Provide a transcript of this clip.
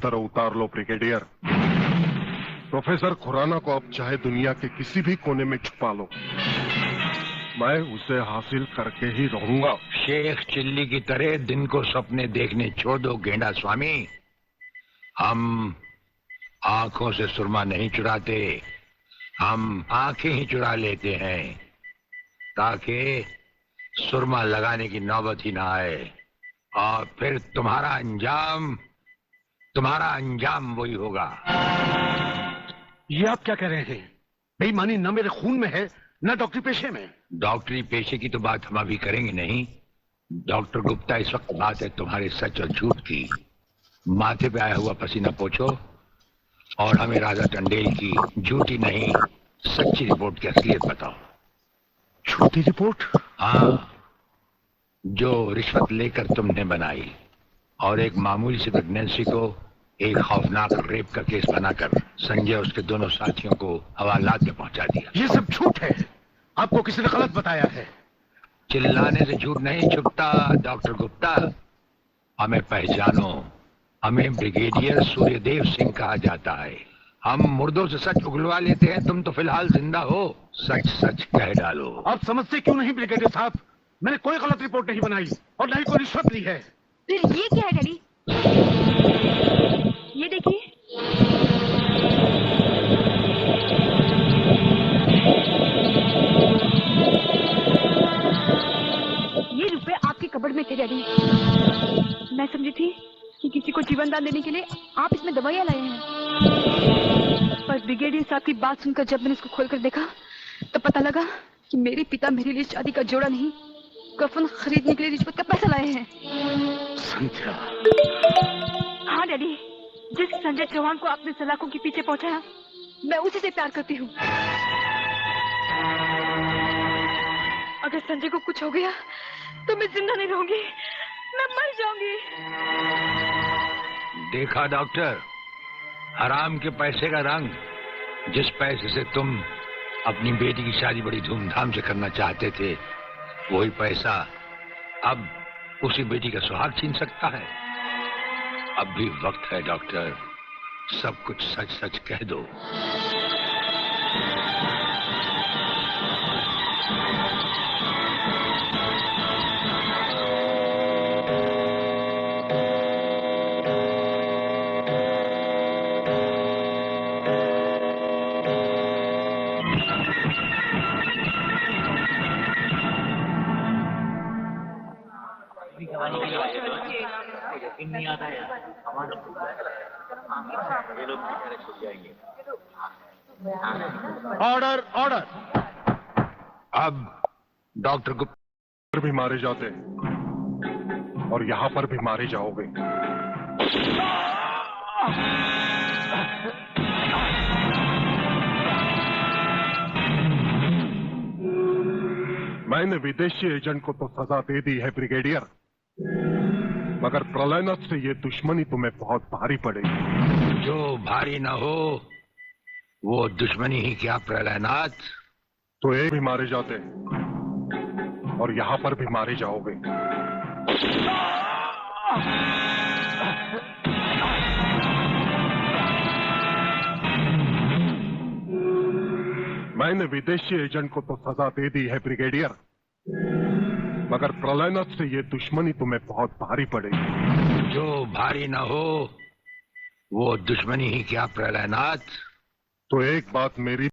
तरह उतार लो brigadier. Professor Khurana को अब चाहे दुनिया के किसी भी कोने में छुपा लो, मैं उसे हासिल करके ही रहूंगा। शेख चिल्ली की तरह दिन को सपने देखने छोड़ दो गेंडा स्वामी। हम आंखों से सुरमा नहीं चुराते, हम आंखें ही चुरा लेते हैं ताकि सुरमा लगाने की नौबत ही ना आए, और फिर तुम्हारा अंजाम वही होगा। ये आप क्या कह रहे हैं? बेईमानी न मेरे खून में है न डॉक्टरी पेशे में। डॉक्टरी पेशे की तो बात हम अभी करेंगे नहीं। डॉक्टर गुप्ता, इस वक्त बात है तुम्हारे सच और झूठ की। माथे पे आया हुआ पसीना पोछो और हमें राजा टंडेल की झूठी नहीं सच्ची रिपोर्ट की असलियत बताओ। झूठी रिपोर्ट? हाँ, जो रिश्वत लेकर तुमने बनाई और एक मामूली सी प्रेगनेंसी को एक खौफनाक रेप का केस बनाकर संजय उसके दोनों साथियों को हवालात में पहुंचा दिया। ये सब झूठ है, आपको किसी ने गलत बताया है। चिल्लाने से झूठ नहीं छुपता डॉक्टर गुप्ता। हमें पहचानो, हमें ब्रिगेडियर सूर्यदेव सिंह कहा जाता है। हम मुर्दों से सच उगलवा लेते हैं, तुम तो फिलहाल जिंदा हो। सच सच कह डालो। आप समझते क्यों नहीं ब्रिगेडियर साहब? मैंने कोई गलत रिपोर्ट नहीं बनाई और न ही कोई रिश्वत ली है। फिर ये क्या है डैडी? ये देखिए। ये रुपए आपके कबड़ में थे डैडी। मैं समझी थी कि किसी को जीवन दान देने के लिए आप इसमें दवाइयां लाए हैं, पर ब्रिगेडियर साहब की बात सुनकर जब मैंने इसको खोलकर देखा तो पता लगा कि मेरे पिता मेरे लिए शादी का जोड़ा नहीं, कफन खरीदने के लिए रिश्वत का पैसा लाए हैं। संध्या। हाँ डैडी, जिस संजय चौहान को आपने सलाखों के पीछे पहुंचाया, मैं उसी से प्यार करती हूँ। अगर संजय को कुछ हो गया तो मैं जिंदा नहीं रहूंगी, मैं मर जाऊंगी। देखा डॉक्टर, हराम के पैसे का रंग। जिस पैसे से तुम अपनी बेटी की शादी बड़ी धूमधाम से करना चाहते थे, वही पैसा अब उसी बेटी का सुहाग छीन सकता है। अब भी वक्त है डॉक्टर, सब कुछ सच सच कह दो। नहीं आता है ये लोग छूट जाएंगे। Order order. अब डॉक्टर गुप्ता भी मारे जाते और यहां पर भी मारे जाओगे। मैंने विदेशी एजेंट को तो सजा दे दी है ब्रिगेडियर, मगर प्रलयनाथ से ये दुश्मनी तुम्हें बहुत भारी पड़ेगी। जो भारी ना हो वो दुश्मनी ही क्या प्रलयनाथ। तो एक भी मारे जाते और यहां पर भी मारे जाओगे। मैंने विदेशी एजेंट को तो सजा दे दी है ब्रिगेडियर, मगर प्रलयनाथ से ये दुश्मनी तुम्हें बहुत भारी पड़ेगी। जो भारी ना हो वो दुश्मनी ही क्या प्रलयनाथ। तो एक बात मेरी